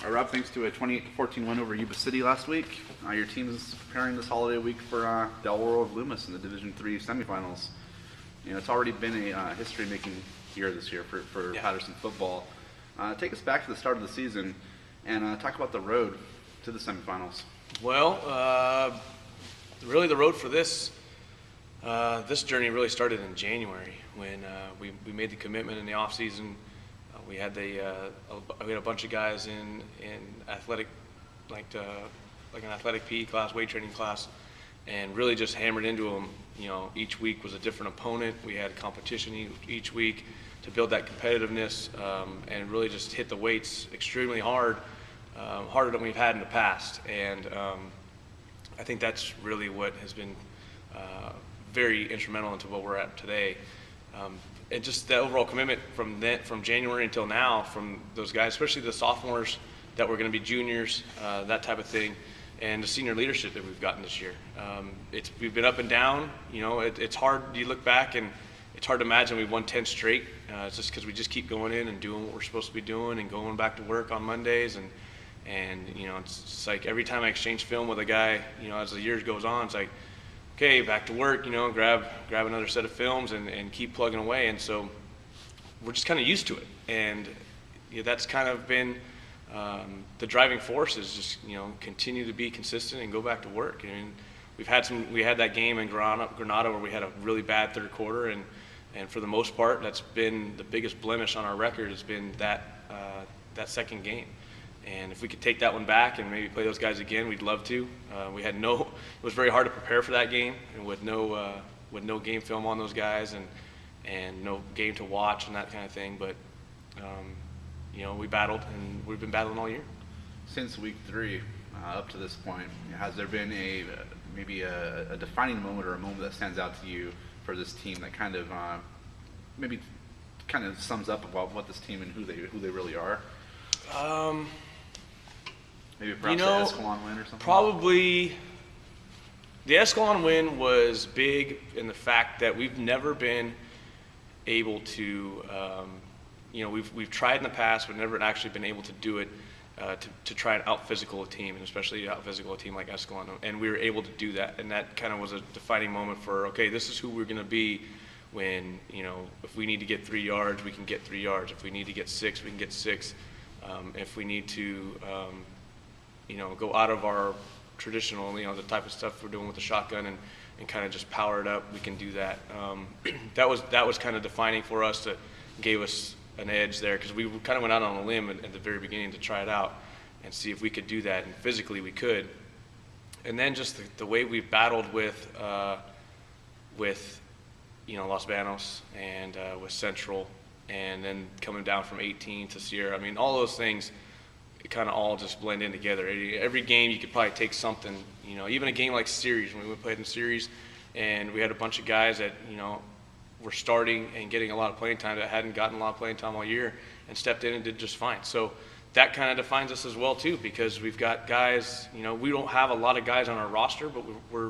Rob, thanks to a 28-14 win over Yuba City last week, your team is preparing this holiday week for Del Oro of Loomis in the Division III semifinals. You know, it's already been a history-making year this year for Patterson football. Take us back to the start of the season and talk about the road to the semifinals. Well, really the road for this journey really started in January when we made the commitment in the off season. We had a bunch of guys in athletic, like an athletic PE class, weight training class, and really just hammered into them. You know, each week was a different opponent. We had competition each week to build that competitiveness, and really just hit the weights extremely hard, harder than we've had in the past. And I think that's really what has been very instrumental into what we're at today. And just the overall commitment from January until now from those guys, especially the sophomores that were going to be juniors, that type of thing, and the senior leadership that we've gotten this year. We've been up and down. You know, it's hard. You look back and it's hard to imagine we've won 10 straight. It's just because we just keep going in and doing what we're supposed to be doing and going back to work on Mondays. And you know, it's just like every time I exchange film with a guy, you know, as the years goes on, it's like, okay, back to work, you know, grab another set of films and keep plugging away. And so we're just kind of used to it. And you know, that's kind of been the driving force is just, you know, continue to be consistent and go back to work. I mean, we had that game in Granada where we had a really bad third quarter, and for the most part, that's been the biggest blemish on our record has been that second game. And if we could take that one back and maybe play those guys again, we'd love to. It was very hard to prepare for that game, and with no game film on those guys and no game to watch and that kind of thing. But you know, we battled, and we've been battling all year. Since week 3 up to this point, has there been maybe a defining moment or a moment that stands out to you for this team that kind of maybe kind of sums up about what this team and who they really are? Maybe perhaps the Escalon win or something? Probably the Escalon win was big in the fact that we've never been able to, you know, we've tried in the past, but never actually been able to do it to try and out-physical a team, and especially out-physical a team like Escalon. And we were able to do that, and that kind of was a defining moment for, okay, this is who we're going to be when, you know, if we need to get 3 yards, we can get 3 yards. If we need to get 6, we can get 6. If we need to, you know, go out of our traditional, you know, the type of stuff we're doing with the shotgun and kind of just power it up, we can do that. That was kind of defining for us, that gave us an edge there, because we kind of went out on a limb at the very beginning to try it out and see if we could do that, and physically we could. And then just the way we've battled with you know, Los Banos and with Central, and then coming down from 18 to Sierra. I mean, all those things, it kind of all just blend in together. Every game you could probably take something, you know, even a game like series, when we played in series, and we had a bunch of guys that, you know, were starting and getting a lot of playing time that hadn't gotten a lot of playing time all year and stepped in and did just fine. So that kind of defines us as well too, because we've got guys, you know, we don't have a lot of guys on our roster, but we're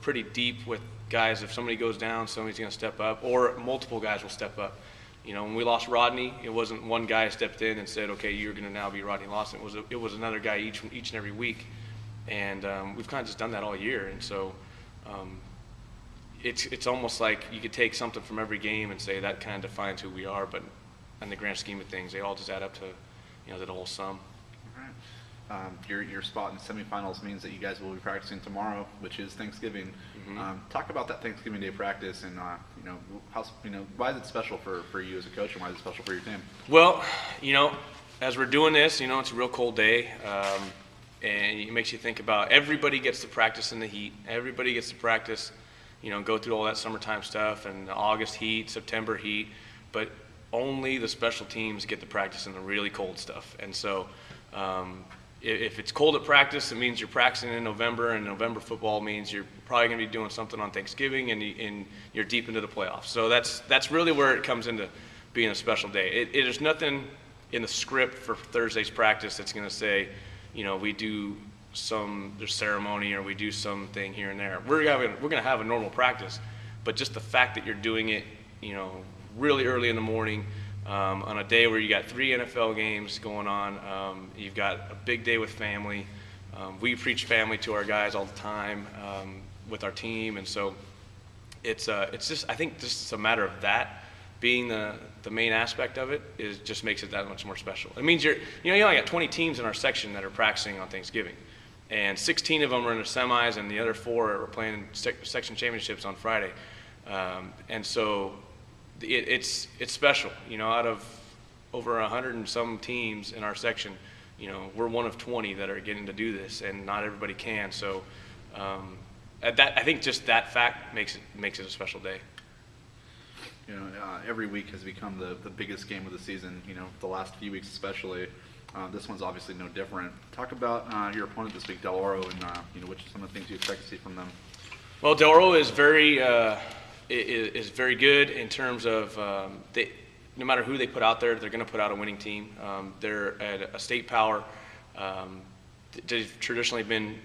pretty deep with guys. If somebody goes down, somebody's going to step up, or multiple guys will step up. You know, when we lost Rodney, it wasn't one guy stepped in and said, okay, you're going to now be Rodney Lawson. It was another guy each and every week. And we've kind of just done that all year. And so it's almost like you could take something from every game and say that kind of defines who we are. But in the grand scheme of things, they all just add up to, you know, the whole sum. All right. Your spot in semifinals means that you guys will be practicing tomorrow, which is Thanksgiving. Mm-hmm. Talk about that Thanksgiving Day practice, and you know, why is it special for you as a coach, and why is it special for your team? Well, you know, as we're doing this, you know, it's a real cold day, and it makes you think about everybody gets to practice in the heat. Everybody gets to practice, you know, go through all that summertime stuff and the August heat, September heat, but only the special teams get to practice in the really cold stuff. And so if it's cold at practice, it means you're practicing in November, and November football means you're probably going to be doing something on Thanksgiving, and you're deep into the playoffs. So that's really where it comes into being a special day. There's nothing in the script for Thursday's practice that's going to say, you know, we do there's ceremony or we do something here and there. We're going to have a normal practice, but just the fact that you're doing it, you know, really early in the morning, on a day where you got 3 NFL games going on. You've got a big day with family. We preach family to our guys all the time with our team, and so it's just, I think just a matter of that being the main aspect of it just makes it that much more special. It means you only got 20 teams in our section that are practicing on Thanksgiving, and 16 of them are in the semis, and the other 4 are playing section championships on Friday. And so it's special. Out of over 100 and some teams in our section, we're one of 20 that are getting to do this, and not everybody can. So I think just that fact makes it a special day. Every week has become the biggest game of the season, the last few weeks especially. This one's obviously no different. Talk about your opponent this week, Del Oro, and which are some of the things you expect to see from them. Well, Del Oro is very good in terms of no matter who they put out there, they're going to put out a winning team. They're at a state power. They've traditionally been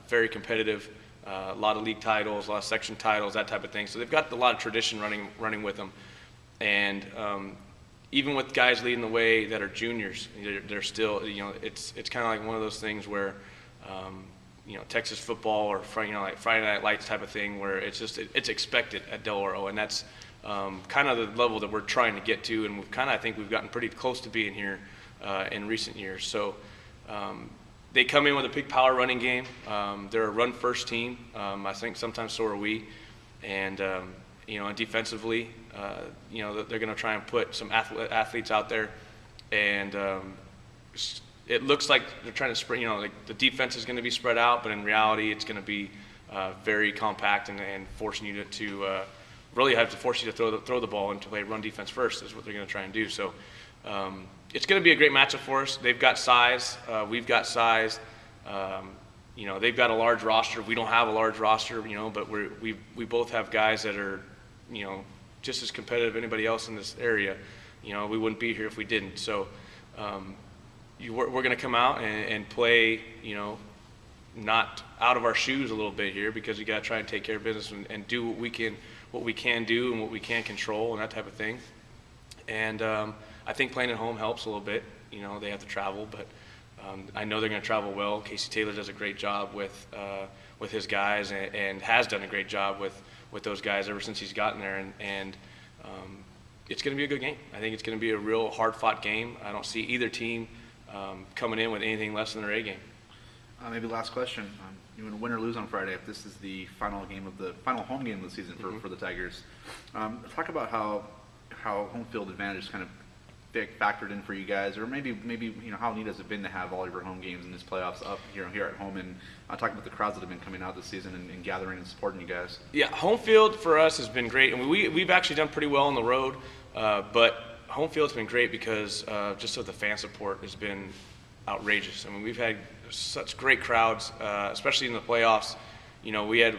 very competitive. A lot of league titles, a lot of section titles, that type of thing. So they've got a lot of tradition running with them. And even with guys leading the way that are juniors, they're still, it's kind of like one of those things where, Texas football or like Friday Night Lights type of thing, where it's expected at Del Oro, and that's kind of the level that we're trying to get to, and I think we've gotten pretty close to being here in recent years. So they come in with a big power running game. They're a run-first team. I think sometimes so are we. And, and defensively, they're going to try and put some athletes out there. And it looks like they're trying to spread, like the defense is going to be spread out, but in reality, it's going to be very compact and forcing you to really have to force you to throw the ball and to play run defense first is what they're going to try and do. So it's going to be a great matchup for us. They've got size. We've got size. They've got a large roster. We don't have a large roster, but we both have guys that are, just as competitive as anybody else in this area. We wouldn't be here if we didn't. So we're going to come out and play, not out of our shoes a little bit here, because we got to try and take care of business and do what we can do and what we can control and that type of thing. And I think playing at home helps a little bit. They have to travel, but I know they're going to travel well. Casey Taylor does a great job with his guys and has done a great job with those guys ever since he's gotten there. And it's going to be a good game. I think it's going to be a real hard-fought game. I don't see either team coming in with anything less than their A game. Maybe last question. You want to win or lose on Friday if this is the final home game of the season for the Tigers. Talk about how home field advantage is kind of factored in for you guys, or maybe how neat has it been to have all of your home games in this playoffs up here at home, and talking about the crowds that have been coming out this season and gathering and supporting you guys. Yeah, home field for us has been great, and we've actually done pretty well on the road, but home field's been great because just of the fan support has been outrageous. I mean, we've had such great crowds, especially in the playoffs. We had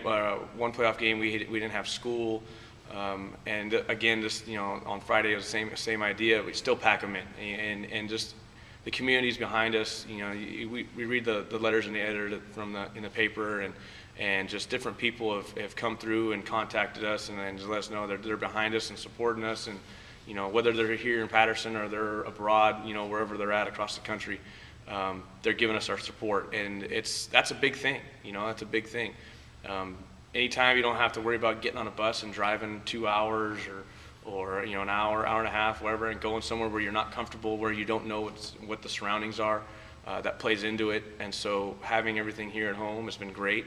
one playoff game we didn't have school. And again, just on Friday, it was the same idea. We still pack them in, and just the community's behind us. We read the letters in the editor in the paper, and just different people have come through and contacted us, and then just let us know they're behind us and supporting us, and whether they're here in Patterson or they're abroad, wherever they're at across the country, they're giving us our support, and that's a big thing. That's a big thing. Anytime you don't have to worry about getting on a bus and driving 2 hours or an hour and a half, whatever, and going somewhere where you're not comfortable, where you don't know what the surroundings are, that plays into it. And so having everything here at home has been great.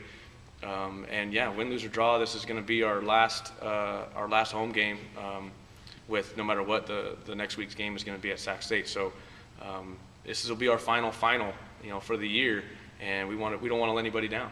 And yeah, win, lose, or draw, this is going to be our last home game, with no matter what the next week's game is going to be at Sac State. So this will be our final, for the year, and we don't want to let anybody down.